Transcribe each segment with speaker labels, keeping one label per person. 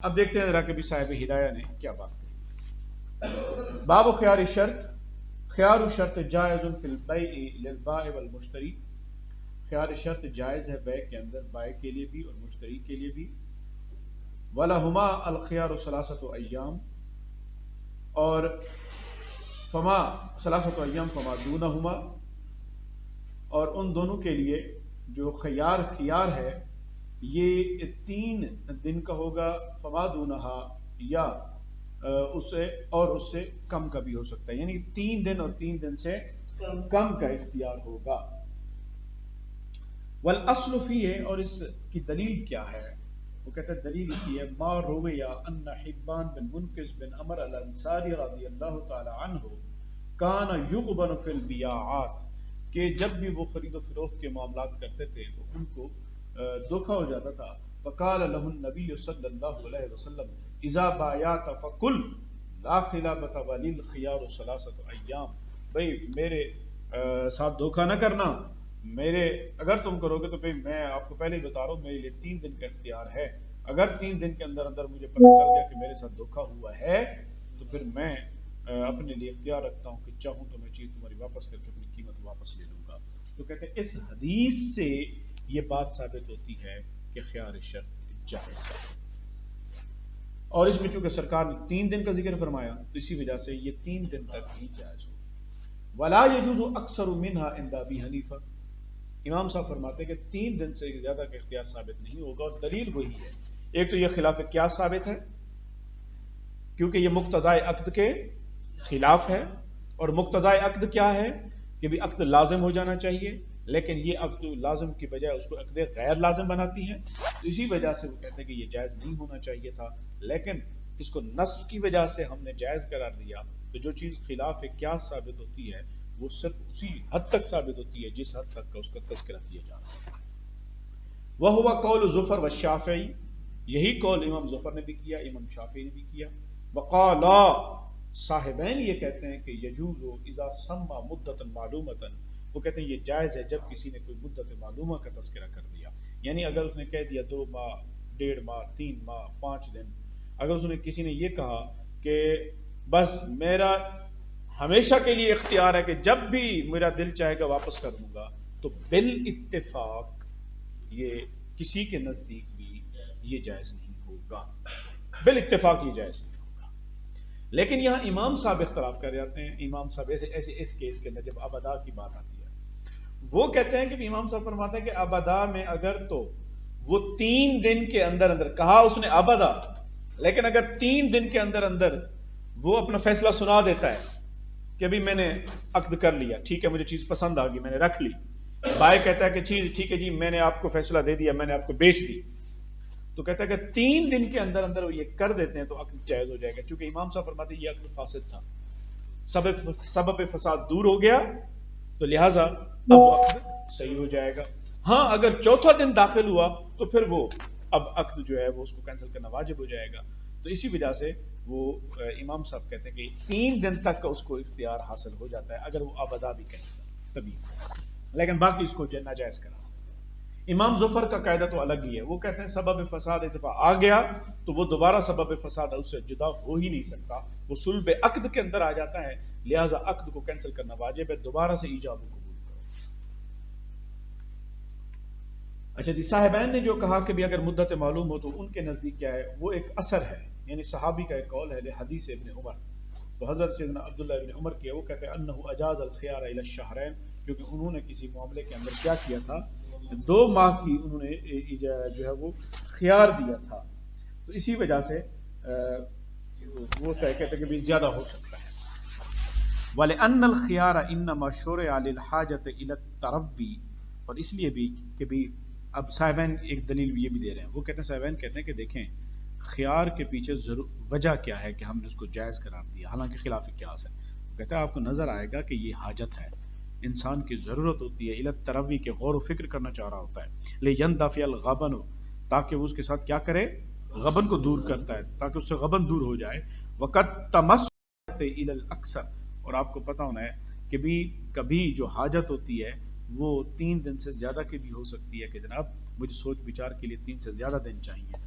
Speaker 1: اب دیکھتے ہیں ذرا کہ بھی صاحب ہدایہ نے کیا بات کی. باب خیار شرط. خیار شرط جائز فی البیع للبائع والمشتری. خیار شرط جائز ہے بیع کے اندر بائع کے لیے بھی اور مشتری کے لیے بھی. وَلَهُمَا الْخِيَارُ ثَلَاثَةُ أَيَّامٍ اور فما ثلاثۃ ایام فما دونہما اور ان دونوں کے لیے جو خیار ہے یہ 3 دن کا ہوگا. فما دونہا یا اس سے کم کا بھی ہو سکتا ہے، یعنی 3 دن اور 3 دن سے کم کا اختیار ہوگا. والاصل فیہ اور اس کی دلیل کیا ہے؟ وہ کہتے ہیں دلیل کی ہے ما روی ان حبان بن منقذ بن عمر الانصاری رضی اللہ تعالی عنہ کان یغبن فی البیاعات کہ جب بھی وہ خرید و فروخت کے معاملات کرتے تھے تو ان کو دھوکا ہو جاتا تھا. فقال له النبی صلی اللہ علیہ وسلم اذا بایعت فقل لا خلافۃ وللخیار ثلاثۃ ایام. بھئی میرے ساتھ دھوکا نہ کرنا، میرے اگر تم کرو گے تو پھر میں آپ کو پہلے ہی بتا رہا ہوں میرے لیے 3 دن کا اختیار ہے. اگر 3 دن کے اندر اندر مجھے پتہ چل گیا کہ میرے ساتھ دھوکا ہوا ہے تو پھر میں اپنے لیے اختیار رکھتا ہوں کہ چاہوں تو میں چیز تمہاری واپس کر کے اپنی قیمت واپس لے لوں گا. تو کہتے ہیں اس حدیث سے یہ بات ثابت ہوتی ہے کہ خیار شرط جائز ہے. اور اس میں چونکہ سرکار نے 3 دن کا ذکر فرمایا تو اسی وجہ سے یہ 3 دن تک ہی جائز ہو. ولا يجوز اکثر منها عند ابی حنیفہ. امام صاحب فرماتے ہیں کہ 3 دن سے زیادہ کا اختیار ثابت نہیں ہوگا اور دلیل وہی ہے. ایک تو یہ خلاف قیاس ثابت ہے کیونکہ یہ مقتضائے عقد کے خلاف ہے، اور مقتضائے عقد کیا ہے کہ بھی عقد لازم ہو جانا چاہیے، لیکن یہ عقد لازم کی بجائے اس کو عقد غیر لازم بناتی ہے. تو اسی وجہ سے وہ کہتے ہیں کہ یہ جائز نہیں ہونا چاہیے تھا، لیکن اس کو نص کی وجہ سے ہم نے جائز قرار دیا. تو جو چیز خلاف قیاس ثابت ہوتی ہے وہ صرف اسی حد تک ثابت ہوتی ہے جس حد تک کا اس کا تذکرہ کیا جا رہا ہے. وَهُوَ قَوْلُ زفر والشافعی. یہی قول امام ظفر نے بھی کیا، امام شافعی نے بھی کیا. وقالا صاحبین یہ کہتے ہیں کہ یجوز اذا سمى مدۃ معلومۃ. وہ کہتے ہیں یہ جائز ہے جب کسی نے کوئی مدت معلومہ کا تذکرہ کر دیا، یعنی اگر اس نے کہہ دیا 2 ماہ 1.5 ماہ 3 ماہ 5 دن، اگر اس نے کسی نے یہ کہا کہ بس میرا ہمیشہ کے لیے اختیار ہے کہ جب بھی میرا دل چاہے گا واپس کر دوں گا، تو بالاتفاق یہ کسی کے نزدیک بھی یہ جائز نہیں ہوگا. بالاتفاق یہ جائز نہیں ہوگا. لیکن یہاں امام صاحب اختلاف کر جاتے ہیں. امام صاحب ایسے اس کیس کے اندر جب ابدا کی بات آتی ہے وہ کہتے ہیں کہ امام صاحب فرماتے ہیں کہ ابدا میں اگر تو وہ 3 دن کے اندر اندر کہا اس نے ابدا، لیکن اگر 3 دن کے اندر اندر وہ اپنا فیصلہ سنا دیتا ہے کہ ابھی میں نے عقد کر لیا، ٹھیک ہے مجھے چیز پسند آ گئی میں نے رکھ لی، بھائی کہتا ہے کہ چیز ٹھیک ہے جی میں نے آپ کو فیصلہ دے دیا میں نے آپ کو بیچ دی، تو کہتا ہے کہ 3 دن کے اندر اندر وہ یہ کر دیتے ہیں تو عقد جائز ہو جائے گا. چونکہ امام صاحب فرماتے ہیں یہ عقد فاسد تھا، سبب فساد دور ہو گیا تو لہٰذا اب وہ عقد صحیح ہو جائے گا. ہاں اگر 4تھا دن داخل ہوا تو پھر وہ اب عقد جو ہے وہ اس کو کینسل کرنا واجب ہو جائے گا. تو اسی وجہ سے وہ امام صاحب کہتے ہیں کہ 3 دن تک کا اس کو اختیار حاصل ہو جاتا ہے اگر وہ ابدا بھی کہے گا تبھی، لیکن باقی اس کو ناجائز کرا. امام ظفر کا قاعدہ تو الگ ہی ہے. وہ کہتے ہیں سبب فساد اتفاق آ گیا تو وہ دوبارہ سبب فساد اس سے جدا ہو ہی نہیں سکتا، وہ صلب عقد کے اندر آ جاتا ہے، لہٰذا عقد کو کینسل کرنا واجب ہے، دوبارہ سے ایجاب کو قبول کرو. اچھا جی، صاحبین نے جو کہا کہ بھی اگر مدت معلوم ہو تو ان کے نزدیک کیا ہے، وہ ایک اثر ہے، یعنی صحابی کا ایک قول ہے حدیث ابن عمر. تو حضرت سیدنا عبداللہ ابن عمر کیا وہ کہتے ہیں انہ اجاز الخیار الی الشہرین، کیونکہ انہوں نے کسی معاملے کے اندر کیا کیا تھا 2 ماہ کی انہوں نے جو ہے وہ خیار دیا تھا. تو اسی وجہ سے وہ کہتے ہیں کہ بھی زیادہ ہو سکتا ہے. وَلِأَنَّ الْخِيَارَ إِنَّمَا شُرِعَ لِلْحَاجَةِ إِلَى التَّرَبِّي. اور اس لیے بھی کہ بھی اب صاحبین ایک دلیل یہ بھی دے رہے ہیں. وہ کہتے ہیں صاحبین کہتے ہیں کہ دیکھیں خیار کے پیچھے وجہ کیا ہے کہ ہم نے اس کو جائز قرار دیا حالانکہ خلاف قیاس ہے. وہ کہتا ہے آپ کو نظر آئے گا کہ یہ حاجت ہے، انسان کی ضرورت ہوتی ہے الی التربی کے غور و فکر کرنا چاہ رہا ہوتا ہے، لِيَنْدَفِعَ الْغَبَنُ تاکہ وہ اس کے ساتھ کیا کرے غبن کو دور کرتا ہے تاکہ اس سے غبن دور ہو جائے. وَقَدْ تَمَسَّتْ إِلَى الْأَكْثَرِ. اور آپ کو پتہ ہونا ہے کہ بھی کبھی جو حاجت ہوتی ہے وہ 3 دن سے زیادہ کی بھی ہو سکتی ہے کہ جناب مجھے سوچ بچار کے لیے 3 سے زیادہ دن چاہیے.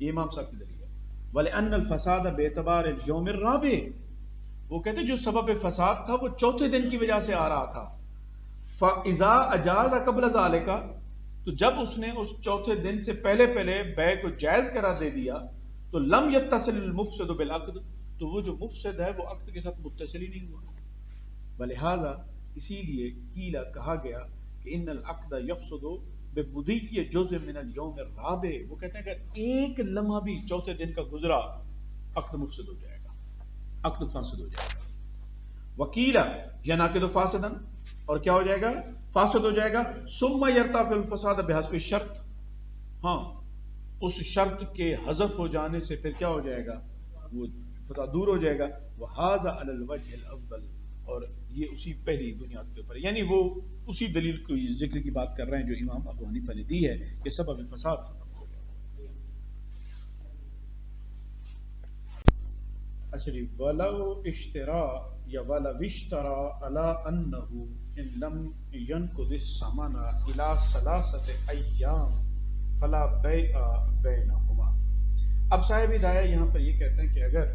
Speaker 1: یہ امام صاحب کی دلیل ہے. وَلِأَنَّ الْفَسَادَ بِاعْتِبَارِ الْيَوْمِ الرَّابِعِ، وہ کہتے ہیں جو سبب فساد تھا وہ چوتھے دن کی وجہ سے آ رہا تھا. فَإِذَا أَجَازَ قَبْلَ ذَلِكَ، تو جب اس نے اس چوتھے دن سے پہلے بیع کو جائز قرار دے دیا تو لم يتصل المفسد بالعقد، تو وہ جو مفسد ہے وہ عقد کے ساتھ متصل ہی نہیں ہوا. ولہذا اسی لیے قیل کہا گیا کہ ان العقد یفسد بمضی جزء من اليوم الرابع، وہ کہتے ہیں کہ ایک لمحہ بھی چوتھے دن کا گزرا عقد مفسد ہو جائے گا، عقد فاسد ہو جائے گا. وکیل ینعقد فاسدا، اور کیا ہو جائے گا؟ فاسد ہو جائے گا. ثم یرتفع الفساد بحذف الشرط، ہاں اس شرط کے حذف ہو جانے سے پھر کیا ہو جائے گا؟ وہ فساد دور ہو جائے گا. وهذا على الوجه الاول، اور یہ اسی پہلی بنیاد کے اوپر، یعنی وہ اسی دلیل کو ذکر کی بات کر رہے ہیں جو امام ابو حنیفہ نے دی ہے کہ سبب فساد ختم ہو گیا. اچھا جی، ولو اشترا یا ولو اشترا علی انه ان لم ينقض الثمن الى 3 ایام فلا بیع بینہما. اب صاحب ہدایہ یہاں پر یہ کہتے ہیں کہ اگر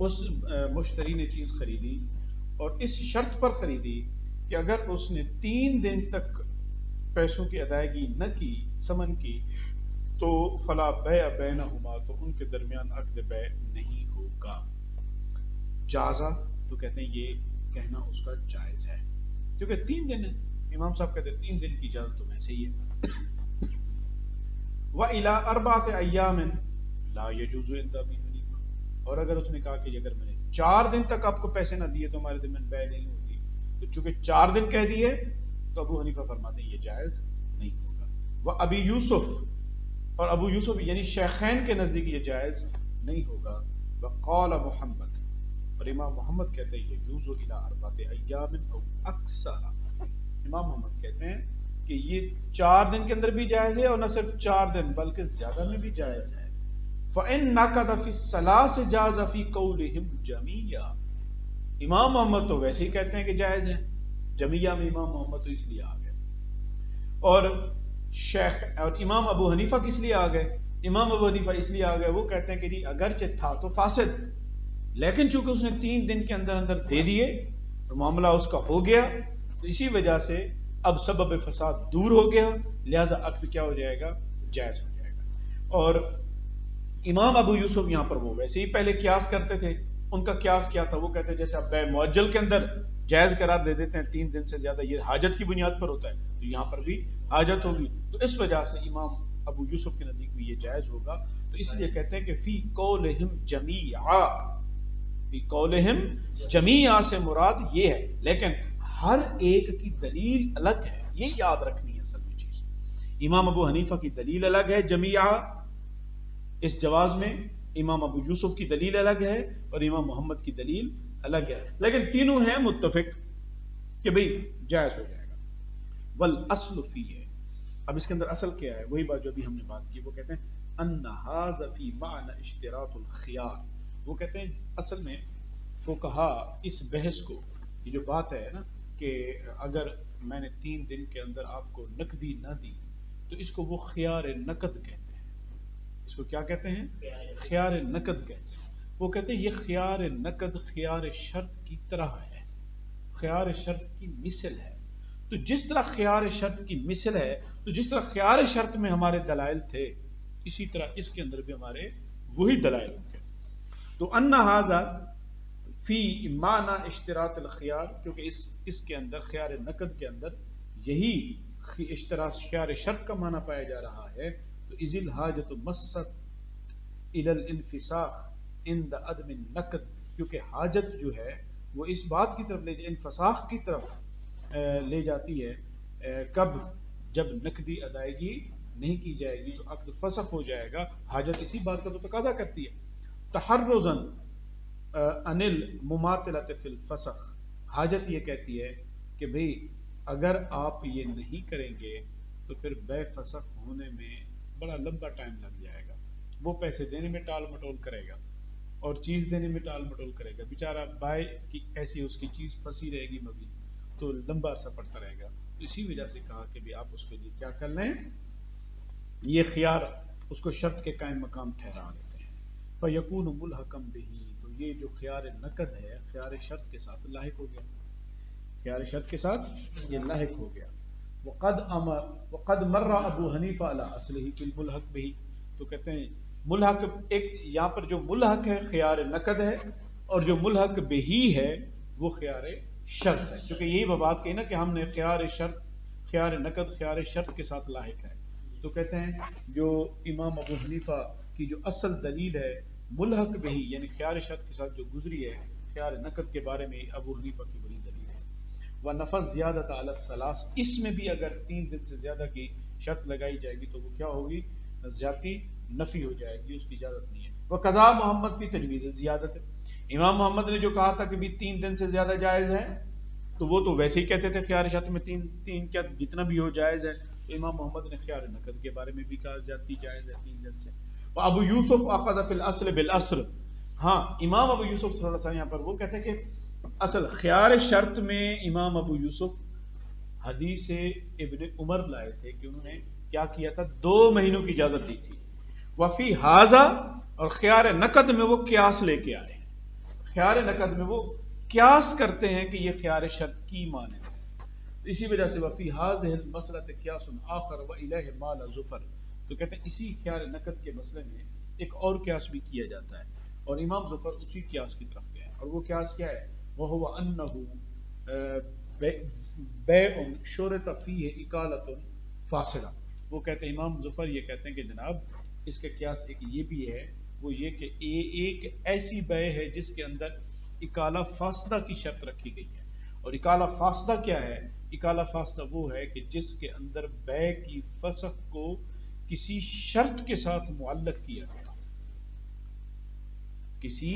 Speaker 1: اس مشتری نے چیز خریدی اور اس شرط پر خریدی کہ اگر اس نے 3 دن تک پیسوں کی ادائیگی نہ کی، ثمن کی، تو فلا بیع بینہما، تو ان کے درمیان عقد بیع نہیں ہوگا. جازا، تو کہتے ہیں یہ کہنا اس کا جائز ہے کیونکہ 3 دن ہے. امام صاحب کہتے ہیں 3 دن کی اجازت تو ویسے ہی ہے. وَإِلَىٰ 4 أَيَّامٍ لَا يَجُوزُ عِندَ أَبِي حنیفہ، اور اگر اس نے کہا کہ اگر میں نے 4 دن تک آپ کو پیسے نہ دیے تو ہمارے درمیان بیع نہیں ہوگی، تو چونکہ 4 دن کہہ دیے تو ابو حنیفہ فرماتے ہیں یہ جائز نہیں ہوگا. وَأَبِي یوسف، اور ابو یوسف یعنی شیخین کے نزدیک یہ جائز نہیں ہوگا. وقال محمد، اور امام محمد کہتے ہیں یجوز الی 4 ایام او اکثر. امام محمد کہتے ہیں کہ یہ 4 دن کے اندر بھی جائز ہے، اور نہ صرف 4 دن بلکہ زیادہ میں بھی جائز ہے. فَإِن نَقَضَ فِي الثَّلَاثِ جَازَ فِي قَوْلِهِمْ جَمِيعًا. امام محمد تو ویسے ہی کہتے ہیں کہ جائز ہے، جمیعہ میں امام محمد تو اس لیے آ گئے. اور امام ابو حنیفہ کس لیے آ گئے؟ امام ابو حنیفہ اس لیے آ گئے، وہ کہتے ہیں کہ جی اگرچہ تھا تو فاسد، لیکن چونکہ اس نے 3 دن کے اندر اندر دے دیے تو معاملہ اس کا ہو گیا، تو اسی وجہ سے اب سبب فساد دور ہو گیا، لہذا عقد کیا ہو جائے گا؟ جائز ہو جائے گا. اور امام ابو یوسف یہاں پر وہ ویسے ہی پہلے قیاس کرتے تھے. ان کا قیاس کیا تھا؟ وہ کہتے ہیں جیسے اب بیع معجل کے اندر جائز قرار دے دیتے ہیں 3 دن سے زیادہ، یہ حاجت کی بنیاد پر ہوتا ہے، تو یہاں پر بھی حاجت ہوگی، تو اس وجہ سے امام ابو یوسف کے نزدیک بھی یہ جائز ہوگا. تو اس لیے کہتے ہیں کہ فی قولہم جمیعا، فی قولہم جمیعا سے مراد یہ ہے، لیکن ہر ایک کی دلیل الگ ہے، یہ یاد رکھنی ہے اصل میں چیز. امام ابو حنیفہ کی دلیل الگ ہے جمیعا اس جواز میں، امام ابو یوسف کی دلیل الگ ہے، اور امام محمد کی دلیل الگ ہے، لیکن تینوں ہیں متفق کہ بھئی جائز ہو جائے گا. والاصل فی ہے، اب اس کے اندر اصل کیا ہے؟ وہی بات جو ابھی ہم نے بات کی. وہ کہتے ہیں ان ھذا فی معنی اشتراط الخیار. وہ کہتے ہیں اصل میں فقہا اس بحث کو، یہ جو بات ہے نا کہ اگر میں نے 3 دن کے اندر آپ کو نقدی نہ دی تو اس کو وہ خیار نقد کہتے ہیں. اس کو کیا کہتے ہیں؟ خیار نقد کہتے ہیں. وہ کہتے ہیں یہ خیار نقد خیار شرط کی طرح ہے، خیار شرط کی مثل ہے. تو جس طرح خیار شرط کی مثل ہے، تو جس طرح خیار شرط میں ہمارے دلائل تھے، اسی طرح اس کے اندر بھی ہمارے وہی دلائل ہوں گے. تو ان ھذا فی معنی اشتراط الخیار، کیونکہ اس کے اندر خیار نقد کے اندر یہی اشتراط خیار شرط کا معنی پایا جا رہا ہے. تو اذ الحاجۃ مست الی الانفساخ عند عدم النقد، کیونکہ حاجت جو ہے وہ اس بات کی طرف انفساخ کی طرف لے جاتی ہے، کب؟ جب نقدی ادائیگی نہیں کی جائے گی تو عقد فسخ ہو جائے گا. حاجت اسی بات کا تو تقاضا کرتی ہے. تحرزا عن المماطلۃ فی الفسخ، حاجت یہ کہتی ہے کہ بھئی اگر آپ یہ نہیں کریں گے تو پھر بیع فسخ ہونے میں بڑا لمبا ٹائم لگ جائے گا، وہ پیسے دینے میں ٹال مٹول کرے گا اور چیز دینے میں ٹال مٹول کرے گا، بیچارہ بائع کی ایسی اس کی چیز پھنسی رہے گی مبھی، تو لمبا عرصہ پڑتا رہے گا. تو اسی وجہ سے کہا کہ بھی آپ اس کے لیے کیا کر لیں، یہ خیار اس کو شرط کے قائم مقام ٹھہرا دیتے ہیں. فَيَكُونُ مُلْحَقًا بِهِ، تو یہ جو خیار نقد ہے خیار شرط کے ساتھ لاحق ہو گیا، خیار شرط کے ساتھ یہ لاحق ہو گیا. وقد مر ابو حنیفہ علی اصلہ فی الملحق بہ، تو کہتے ہیں ملحق ایک یہاں پر جو ملحق ہے خیار نقد ہے، اور جو ملحق بہی ہے وہ خیار شرط ہے. چونکہ یہی وہ بات کہی نا کہ ہم نے خیار شرط، خیار نقد خیار شرط کے ساتھ لاحق ہے. تو کہتے ہیں جو امام ابو حنیفہ کی جو اصل دلیل ہے ملحق بہی یعنی خیار شرط کے ساتھ جو گزری ہے خیار نقد کے بارے میں ابو حنیفہ کی بڑی دلیل ہے. وَنَفَذْ زِيَادَةَ عَلَى الثَّلَاثِ، اس میں بھی اگر 3 دن سے زیادہ کی شرط لگائی جائے گی تو وہ کیا ہوگی؟ زیادتی نفی ہو جائے گی، اس کی اجازت نہیں ہے. وَقَضَى محمد فی تجویز زیادت، امام محمد نے جو کہا تھا کہ بھی 3 دن سے زیادہ جائز ہے تو وہ تو ویسے ہی کہتے تھے خیار شرط میں تین کیا جتنا بھی ہو جائز ہے. تو امام محمد نے خیار نقد کے بارے میں بھی کہا زیادتی جائز ہے 3 دن سے. ابو یوسف اخذ فی الاصل بالاصل، ہاں امام ابو یوسف صلی اللہ علیہ وسلم یہاں پر وہ کہتے ہیں کہ اصل خیار شرط میں امام ابو یوسف حدیث ابن عمر لائے تھے کہ انہوں نے کیا کیا تھا، 2 مہینوں کی اجازت دی تھی. وفی حاضہ، اور خیار نقد میں وہ قیاس لے کے آئے، خیار نقد میں وہ قیاس کرتے ہیں کہ یہ خیار شرط کی مانند ہے. اسی وجہ سے وفی حاضہ المسئلہ قیاس آخر والیہ مال ظفر، تو کہتے ہیں اسی خیار نقد کے مسئلے میں ایک اور قیاس بھی کیا جاتا ہے، اور امام ظفر اسی قیاس کی طرف گئے. اور وہ قیاس کیا ہے؟ وہو انہ بیع شرط فیہ اکالۃ فاسدہ. وہ کہتے ہیں امام ظفر یہ کہتے ہیں کہ جناب اس کے قیاس ایک یہ بھی ہے، وہ یہ کہ ایک ایسی بیع ہے جس کے اندر اکالہ فاسدہ کی شرط رکھی گئی ہے. اور اکالہ فاسدہ کیا ہے؟ اکالہ فاسدہ وہ ہے کہ جس کے اندر بیع کی فسخ کو کسی شرط کے ساتھ معلق کیا گیا، کسی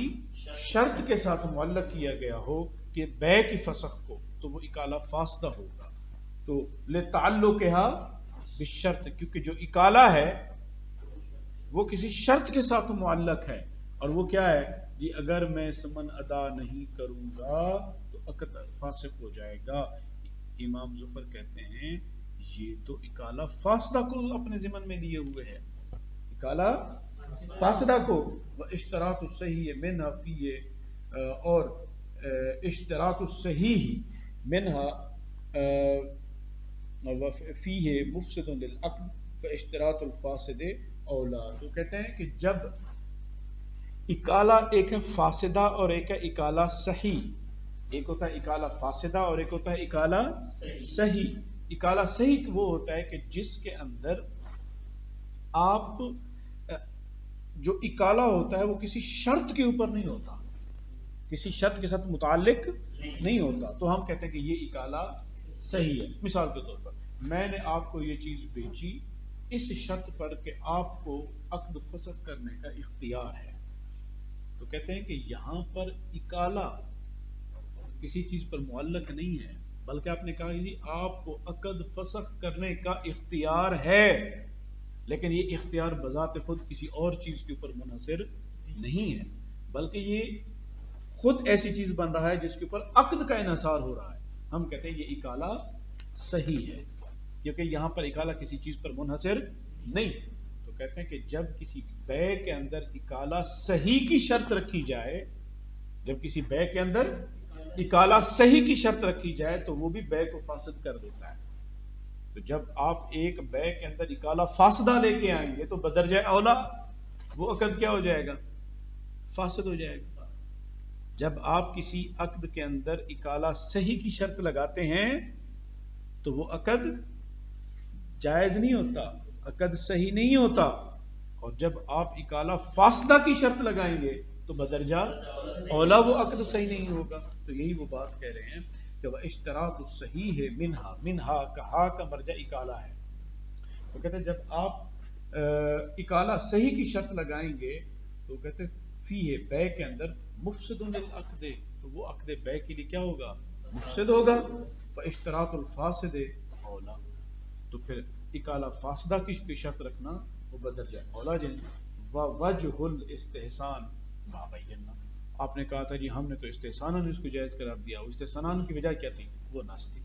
Speaker 1: شرط کے ساتھ معلق کیا گیا ہو کہ بیع کی فسخ کو، تو وہ اکالہ فاسدہ ہوگا. تو لتعلقها بالشرط، کیونکہ جو اکالہ ہے وہ کسی شرط کے ساتھ معلق ہے، اور وہ کیا ہے جی اگر میں ثمن ادا نہیں کروں گا تو عقد فاسق ہو جائے گا. امام ظفر کہتے ہیں یہ تو اکالہ فاسدہ کو اپنے ذمن میں لیے ہوئے ہے، اکالہ فاسدہ کو. اشتراط الصحیح منہا فیہ، اور اشتراط الصحیح منہا فیہ مفسد للعقد فاشتراط الفاسد اولا. تو کہتے ہیں کہ جب اکالہ ایک ہے فاسدہ اور ایک ہے اکالہ صحیح، ایک ہوتا ہے اکالہ فاسدہ اور ایک ہوتا ہے اکالہ صحیح. اکالہ صحیح وہ ہوتا ہے کہ جس کے اندر آپ جو اکالہ ہوتا ہے وہ کسی شرط کے اوپر نہیں ہوتا، کسی شرط کے ساتھ متعلق نہیں ہوتا، تو ہم کہتے ہیں کہ یہ اکالہ صحیح ہے. مثال کے طور پر میں نے آپ کو یہ چیز بیچی اس شرط پر کہ آپ کو عقد فسخ کرنے کا اختیار ہے، تو کہتے ہیں کہ یہاں پر اکالہ کسی چیز پر معلق نہیں ہے، بلکہ آپ نے کہا کہ آپ کو عقد فسخ کرنے کا اختیار ہے، لیکن یہ اختیار بذات خود کسی اور چیز کے اوپر منحصر نہیں ہے، بلکہ یہ خود ایسی چیز بن رہا ہے جس کے اوپر عقد کا انحصار ہو رہا ہے. ہم کہتے ہیں یہ اکالہ صحیح ہے، کیونکہ یہاں پر اکالہ کسی چیز پر منحصر نہیں. تو کہتے ہیں کہ جب کسی بیع کے اندر اکالہ صحیح کی شرط رکھی جائے، جب کسی بیع کے اندر اکالہ صحیح کی شرط رکھی جائے تو وہ بھی بیع کو فاسد کر دیتا ہے. تو جب آپ ایک بیع کے اندر اکالہ فاسدہ لے کے آئیں گے تو بدرجہ اولا وہ عقد کیا ہو جائے گا؟ فاسد ہو جائے گا. جب آپ کسی عقد کے اندر اکالہ صحیح کی شرط لگاتے ہیں تو وہ عقد جائز نہیں ہوتا، عقد صحیح نہیں ہوتا، اور جب آپ اکالہ فاسدہ کی شرط لگائیں گے تو بدرجہ اولا وہ عقد صحیح نہیں ہوگا. تو یہی وہ بات کہہ رہے ہیں کہ وہ اشتراط الصحیح ہے منہا کہا کا مرجع اکالہ ہے. تو کہتے ہیں جب آپ اکالہ صحیح کی شرط لگائیں گے تو کہتے ہیں فی ہے بیع کے اندر مفسد للعقد، تو وہ عقد بیع کے لیے کیا ہوگا؟ مفسد ہوگا. فاشتراط الفاسد اولا، تو پھر اکالہ فاسدہ کی شرط رکھنا وہ بدرجہ اولا جن. وجہ الاستحسان ما بینا، آپ نے کہا تھا جی ہم نے تو استحساناً اس کو جائز قرار دیا، استحساناً کی وجہ کیا تھی؟ وہ نص تھی،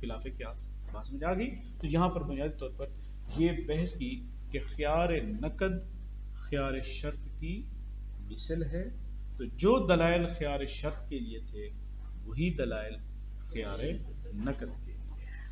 Speaker 1: خلاف قیاس. بات سمجھ آ گئی؟ تو یہاں پر بنیادی طور پر یہ بحث کی کہ خیار نقد خیار شرط کی مثل ہے، تو جو دلائل خیار شرط کے لیے تھے وہی دلائل خیار نقد کے